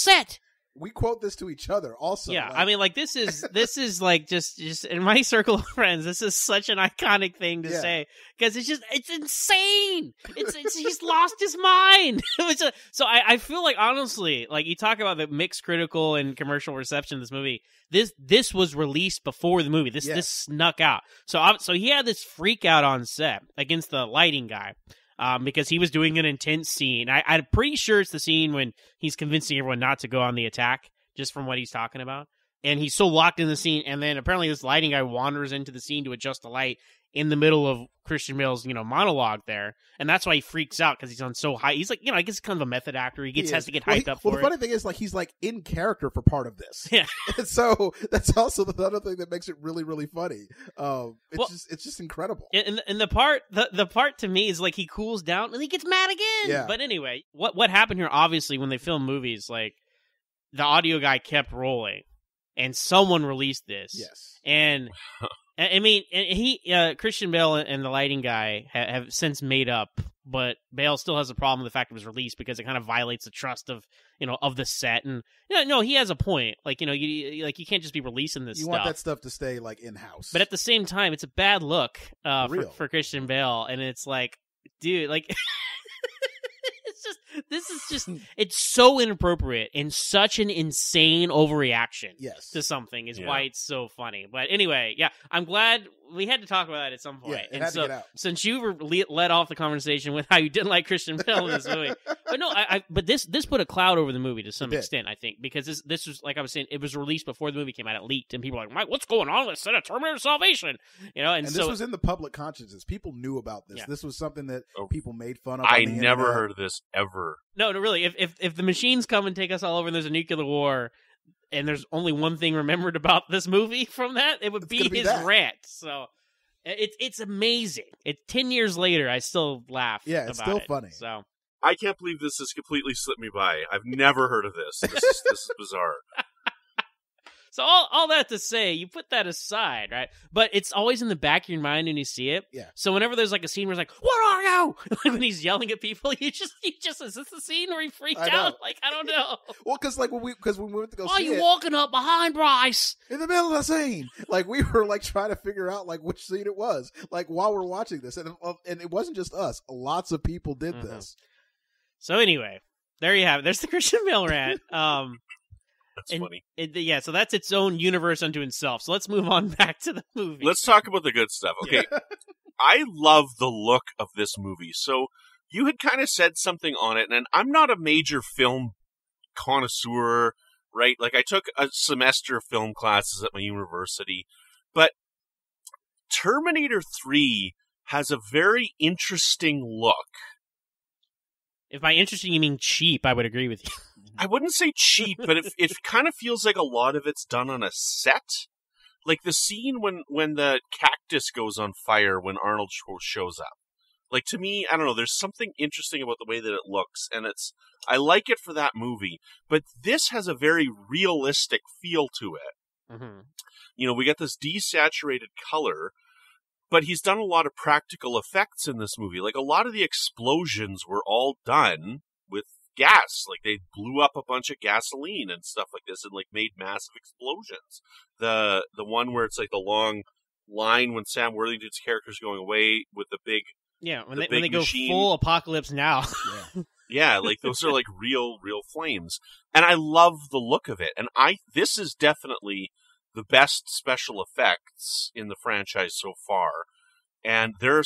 set. We quote this to each other also. Yeah, like, I mean, like, this is like just in my circle of friends, this is such an iconic thing to say, because it's insane. It's he's lost his mind. So I feel like, honestly, like, you talk about the mixed critical and commercial reception of this movie. This was released before the movie. This snuck out. So he had this freak out on set against the lighting guy. Because he was doing an intense scene. I'm pretty sure it's the scene when he's convincing everyone not to go on the attack, just from what he's talking about. And he's so locked in the scene, and then apparently this lighting guy wanders into the scene to adjust the light in the middle of Christian Bale's, monologue there. And that's why he freaks out, because he's on so high. He's like, I guess kind of a method actor. He has to get hyped up for it. Well, the funny thing is, like, he's, like, in character for part of this. Yeah. And so that's also the other thing that makes it really, really funny. It's just incredible. And the part to me is, like, he cools down and he gets mad again. Yeah. But anyway, what happened here, obviously, when they film movies, like, the audio guy kept rolling and someone released this. Yes. And I mean, Christian Bale and the lighting guy have since made up, but Bale still has a problem with the fact it was released because it kind of violates the trust of the set. And no, he has a point. Like, you can't just be releasing this stuff. You want that stuff to stay, like, in-house. But at the same time, it's a bad look for Christian Bale, and it's like, dude, like, it's so inappropriate and such an insane overreaction to something is why it's so funny. But anyway, I'm glad we had to talk about that at some point. Yeah, it had to get out. Since you led off the conversation with how you didn't like Christian Bale in this movie, but no, but this put a cloud over the movie to some extent, I think, because this was, like I was saying, it was released before the movie came out. It leaked, and people were like, Mike, what's going on? Let's set a Terminator Salvation, and this was in the public consciousness. People knew about this. Yeah. This was something that people made fun of. I never heard of this ever. No, really. If the machines come and take us all over, and there's a nuclear war, and there's only one thing remembered about this movie from that, it would be his rant. So it's amazing. 10 years later, I still laugh. Yeah, it's about still it. funny. So I can't believe this has completely slipped me by. I've never heard of this. This is bizarre. So all that to say, you put that aside, right? But it's always in the back of your mind when you see it. Yeah. So whenever there's like a scene where it's like, "What are you?" Like when he's yelling at people, you just is this the scene where he freaked out? Like, I don't know. Well, because when we went to go see it, you walking up behind Bryce in the middle of the scene? Like, we were like trying to figure out like which scene it was. Like, while we're watching this, and it wasn't just us. Lots of people did this. So anyway, there you have it. There's the Christian Bale rant. That's funny. So that's its own universe unto itself. So let's move on back to the movie. Let's talk about the good stuff. Okay. I love the look of this movie. So you had kind of said something on it, and I'm not a major film connoisseur, right? Like, I took a semester of film classes at my university, but Terminator 3 has a very interesting look. If by interesting you mean cheap, I would agree with you. I wouldn't say cheap, but it kind of feels like a lot of it's done on a set. Like the scene when the cactus goes on fire when Arnold shows up. Like, to me, I don't know, there's something interesting about the way that it looks, and I like it for that movie, but this has a very realistic feel to it. Mm-hmm. We got this desaturated color, but he's done a lot of practical effects in this movie. Like, a lot of the explosions were all done with gas. Like, they blew up a bunch of gasoline and stuff like this and, like, made massive explosions. The one where it's, like, the long line when Sam Worthington's character's going away with the big when they go full Apocalypse Now. Yeah, like, those are, like, real flames. And I love the look of it. And this is definitely the best special effects in the franchise so far. And there are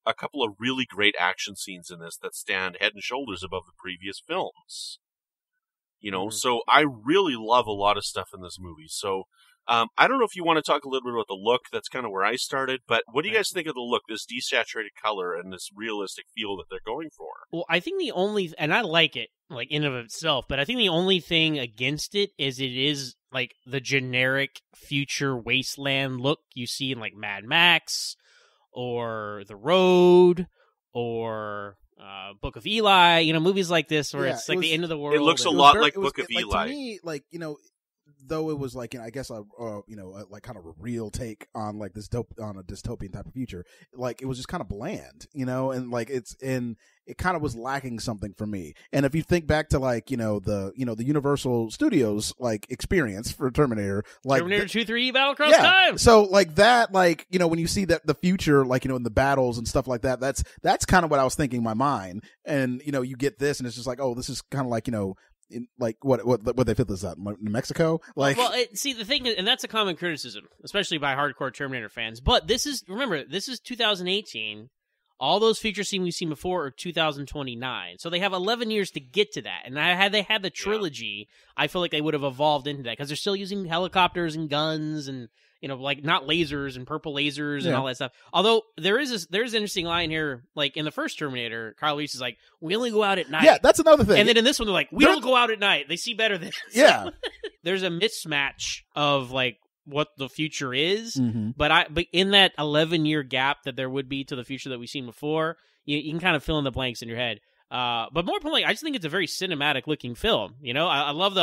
a couple of really great action scenes in this that stand head and shoulders above the previous films. So I really love a lot of stuff in this movie. So I don't know if you want to talk a little bit about the look. That's kind of where I started. But what do you guys think of the look, this desaturated color and this realistic feel that they're going for? Well, I think and I like it, like, in of itself, but I think the only thing against it is like the generic future wasteland look you see in like Mad Max or The Road or Book of Eli, movies like this where it's like the end of the world. It looks a lot like Book of Eli. To me, like, though it was like, I guess like kind of a real take on like this on a dystopian type of future, like it was just kind of bland, and like it kind of was lacking something for me. And if you think back to like the Universal Studios like experience for Terminator, like Terminator 2 3 Battle Across Time. So like that, like when you see that the future, like in the battles and stuff like that, that's kind of what I was thinking in my mind. And you get this, and it's just like, oh, this is kind of like in like what they fit this up New Mexico, like. Well, see, the thing is, and that's a common criticism, especially by hardcore Terminator fans. But this is 2018. All those feature scenes we've seen before are 2029, so they have 11 years to get to that. And had they had the trilogy, I feel like they would have evolved into that because they're still using helicopters and guns and like not lasers and purple lasers and all that stuff. Although there is an interesting line here, like in the first Terminator, Kyle Reese is like, "We only go out at night." Yeah, that's another thing. And then in this one, they're like, "We don't go out at night. They see better than us." Yeah, there's a mismatch of like what the future is, mm-hmm. but in that 11-year gap that there would be to the future that we've seen before, you can kind of fill in the blanks in your head. But more importantly, I just think it's a very cinematic looking film. I love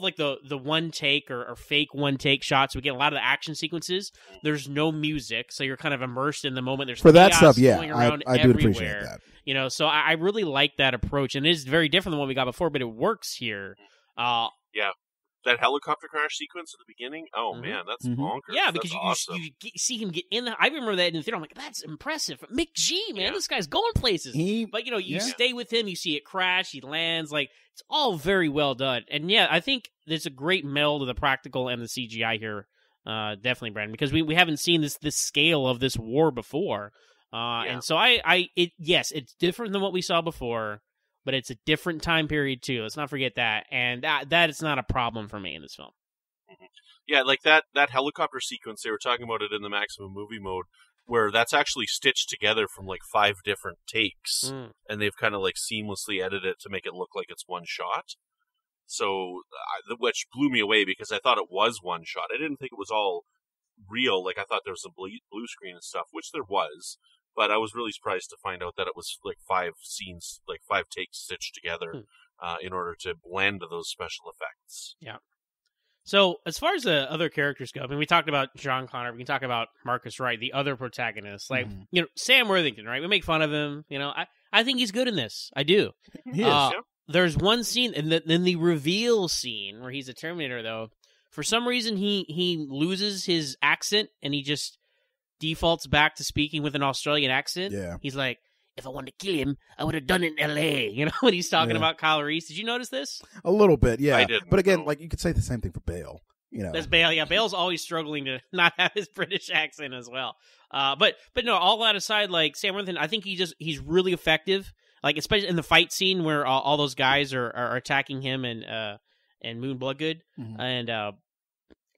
like the one take or fake one take shots. We get a lot of the action sequences. There's no music, so you're kind of immersed in the moment. There's for that stuff, going around I do appreciate that. So I really like that approach, and it is very different than what we got before, but it works here. Yeah. That helicopter crash sequence at the beginning, man, that's bonkers. Yeah, because awesome. you see him get in I remember that in the theater. I'm like, that's impressive. Mick G, man, this guy's going places. But you stay with him, you see it crash, he lands, like it's all very well done. And yeah, I think there's a great meld of the practical and the CGI here. Definitely, Brandon, because we haven't seen this scale of this war before. And so it's different than what we saw before. But it's a different time period, too. Let's not forget that. And that is not a problem for me in this film. Mm-hmm. Yeah, like that helicopter sequence, they were talking about it in the maximum movie mode, where that's actually stitched together from like 5 different takes. And they've kind of like seamlessly edited it to make it look like it's one shot. So, which blew me away because I thought it was one shot. I didn't think it was all real. Like, I thought there was some blue screen and stuff, which there was. But I was really surprised to find out that it was like 5 scenes, like 5 takes stitched together in order to blend those special effects. Yeah. So as far as the other characters go, I mean, we talked about John Connor. We can talk about Marcus Wright, the other protagonist. Like, Sam Worthington, right? We make fun of him. I think he's good in this. I do. He is. There's one scene, in the reveal scene where he's a Terminator, though. For some reason, he loses his accent and he just defaults back to speaking with an Australian accent. Yeah. He's like, if I wanted to kill him, I would have done it in L.A., when he's talking about Kyle Reese. Did you notice this? A little bit, yeah. I did. But again, like you could say the same thing for Bale. That's Bale. Yeah, Bale's always struggling to not have his British accent as well. But no, all that aside, like Sam Worthington, I think he's really effective. Like especially in the fight scene where all those guys are attacking him and Moon Bloodgood, and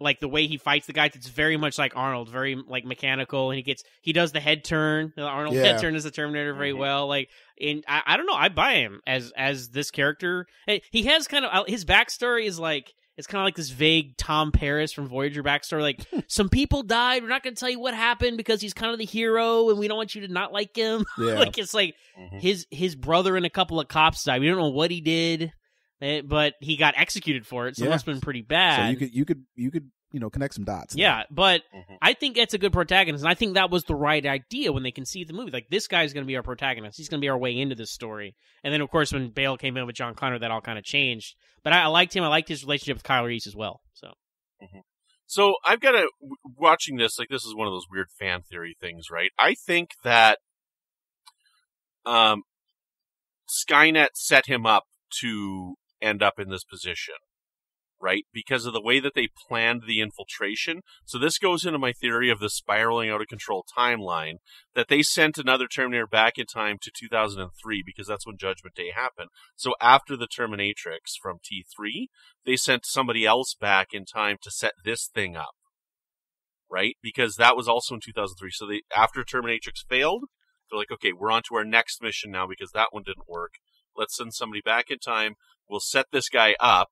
like the way he fights the guys, it's very much like Arnold, very like mechanical, and he does the head turn. Arnold head turn as the Terminator very well. Like, and I don't know, I buy him as this character. He has kind of his backstory is like it's kind of like this vague Tom Paris from Voyager backstory. Like some people died. We're not going to tell you what happened because he's kind of the hero, and we don't want you to not like him. Yeah. Like it's like his brother and a couple of cops died. We don't know what he did. But he got executed for it, so it must have been pretty bad. So you could connect some dots. Yeah, but I think that's a good protagonist, and I think that was the right idea when they conceived the movie. Like, this guy's going to be our protagonist. He's going to be our way into this story. And then, of course, when Bale came in with John Connor, that all kind of changed. But I liked him. I liked his relationship with Kyle Reese as well. So I've got watching this, like, this is one of those weird fan theory things, right? I think that Skynet set him up to end up in this position, right? Because of the way that they planned the infiltration. So this goes into my theory of the spiraling out of control timeline, that they sent another Terminator back in time to 2003 because that's when Judgment Day happened. So after the Terminatrix from T3, they sent somebody else back in time to set this thing up, right? Because that was also in 2003. So after Terminatrix failed, they're like, okay, we're on to our next mission now because that one didn't work. Let's send somebody back in time. We'll set this guy up,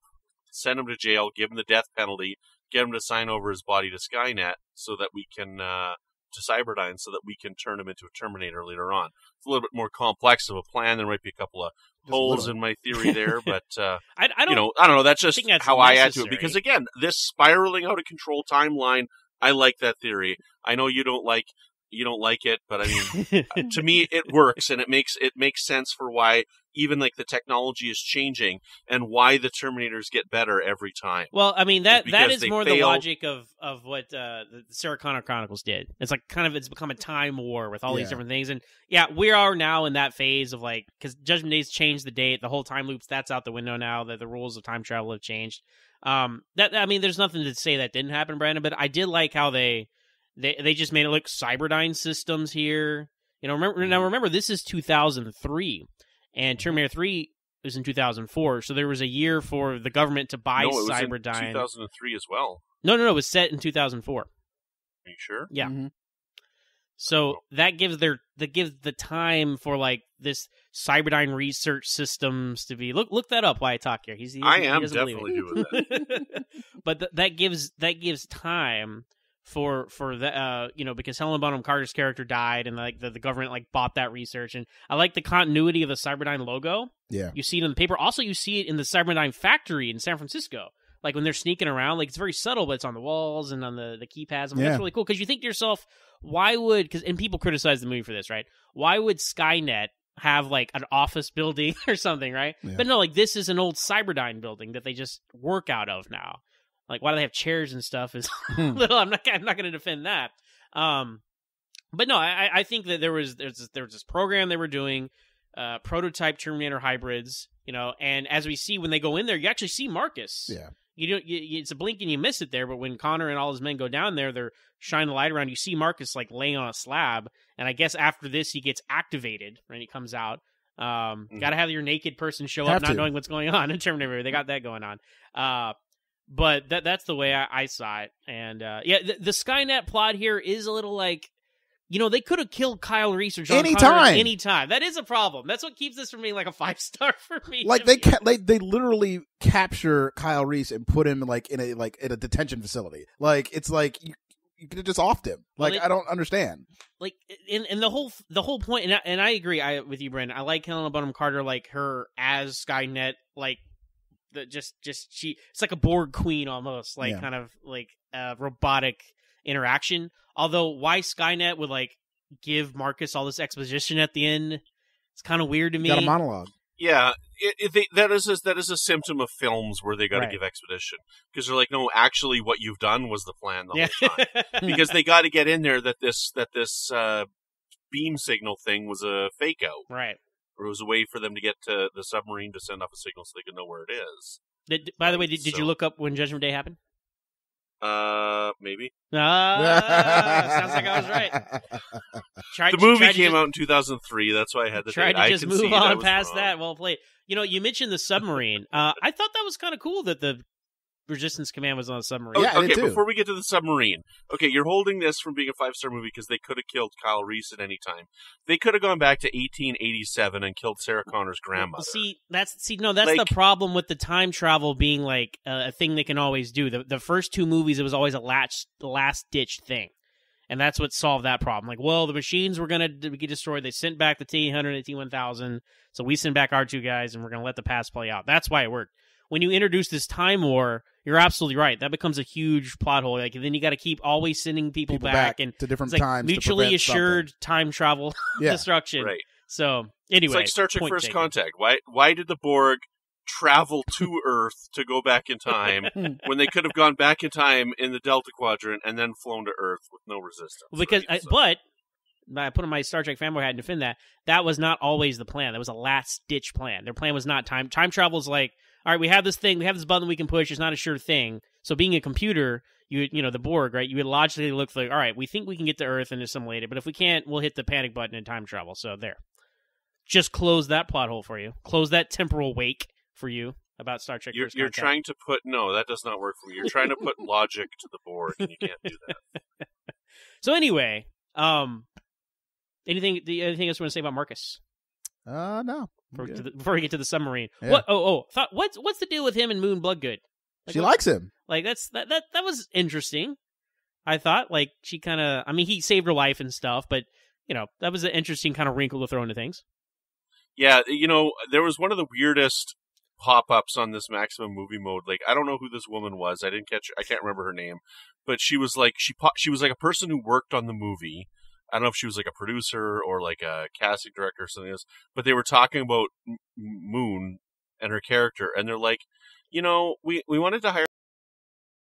send him to jail, give him the death penalty, get him to sign over his body to Skynet so that we can, to Cyberdyne, so that we can turn him into a Terminator later on. It's a little bit more complex of a plan. There might be a couple of holes in my theory there, but I don't. I don't know. That's just think that's how I add to it. necessary. Because again, this spiraling out of control timeline, I like that theory. I know you don't like it, but I mean, to me, it works, and it makes sense for why even like the technology is changing and why the Terminators get better every time. Well, I mean that is more the fail. logic of what the Sarah Connor Chronicles did. It's like it's become a time war with all these different things, and we are now in that phase of like, because Judgment Day's changed the date, the whole time loops that's out the window now. That the rules of time travel have changed. There's nothing to say that didn't happen, Brandon, but I did like how they just made it look Cyberdyne systems here. Remember this is 2003, and Terminator 3 was in 2004, so there was a year for the government to buy Cyberdyne. In 2003 as well. No, it was set in 2004. Are you sure? Yeah. Mm-hmm. So that gives the time for like this Cyberdyne research systems to be look that up while I talk here. I am definitely doing that. But that gives time for the because Helena Bonham Carter's character died, and like the government like bought that research, and I like the continuity of the Cyberdyne logo. Yeah, you see it in the paper. Also, you see it in the Cyberdyne factory in San Francisco. Like when they're sneaking around, like it's very subtle, but it's on the walls and on the keypads. I mean, that's really cool because you think to yourself, why would and people criticize the movie for this, right? Why would Skynet have like an office building or something, right? Yeah. But no, like this is an old Cyberdyne building that they just work out of now. Like why do they have chairs and stuff? Is little. I'm not going to defend that. But no, I think that there was this program they were doing, prototype Terminator hybrids, and as we see when they go in there, you actually see Marcus. Yeah. It's a blink and you miss it there, but when Connor and all his men go down there, they're shining the light around. You see Marcus like laying on a slab, and I guess after this he gets activated when he comes out. Got to have your naked person show up, not knowing what's going on in Terminator. They got that going on. But that's the way I saw it, and the Skynet plot here is a little like. They could have killed Kyle Reese or John Connor anytime. That is a problem. That's what keeps this from being like a 5-star for me. Like they literally capture Kyle Reese and put him like in a detention facility. Like it's like you could have just offed him. Like I don't understand. Like and the whole point. And I agree with you, Brandon. I like Helena Bonham Carter, like her as Skynet, like she. It's like a Borg queen almost, like kind of like robotic interaction. Although why Skynet would like give Marcus all this exposition at the end, it's kind of weird to me. Got a monologue. Yeah, that is a symptom of films where they got to give exposition because they're like, no, actually, what you've done was the plan the whole time. Because they got to get in there that this beam signal thing was a fake out, right? Or it was a way for them to get to the submarine to send off a signal so they could know where it is. By the way, did you look up when Judgment Day happened? Maybe. Sounds like I was right. The movie came out in 2003. That's why I had the tried to just move on past that. Well played. You mentioned the submarine. I thought that was kind of cool that the Resistance Command was on a submarine. Yeah, okay, before we get to the submarine, you're holding this from being a 5-star movie because they could have killed Kyle Reese at any time. They could have gone back to 1887 and killed Sarah Connor's grandmother. That's the problem with the time travel being like a thing they can always do. The first two movies, it was always a last-ditch thing. And that's what solved that problem. Like, well, the machines were going to get destroyed. They sent back the T-800 and T-1000, so we sent back our two guys, and we're going to let the past play out. That's why it worked. When you introduce this time war, you're absolutely right. That becomes a huge plot hole. Like, and then you got to keep always sending people back and to different times, mutually assured time travel destruction. Right. So anyway, it's like Star Trek First Contact. Why did the Borg travel to Earth to go back in time when they could have gone back in time in the Delta Quadrant and then flown to Earth with no resistance? Because but I put on my Star Trek fanboy hat and defend that. That was not always the plan. That was a last-ditch plan. Their plan was not time. Time travel is like, all right, we have this thing, we have this button we can push. It's not a sure thing. So being a computer, the Borg, right? You would logically look like, all right, we think we can get to Earth and assimilate it, but if we can't, we'll hit the panic button and time travel. So there. Just close that plot hole for you. Close that temporal wake for you about Star Trek. You're trying to put that does not work for me. You're trying to put logic to the Borg, and you can't do that. So anyway, anything else you want to say about Marcus? No. Before we get to the submarine, what? What's the deal with him and Moon Bloodgood? She likes him. Like that was interesting. I thought she kind of. I mean, he saved her life and stuff, but that was an interesting kind of wrinkle to throw into things. Yeah, there was one of the weirdest pop-ups on this Maximum Movie Mode. Like, I don't know who this woman was. I can't remember her name, but she was like she was like a person who worked on the movie. I don't know if she was like a producer or like a casting director or something else, but they were talking about Moon and her character, and they're like, we wanted to hire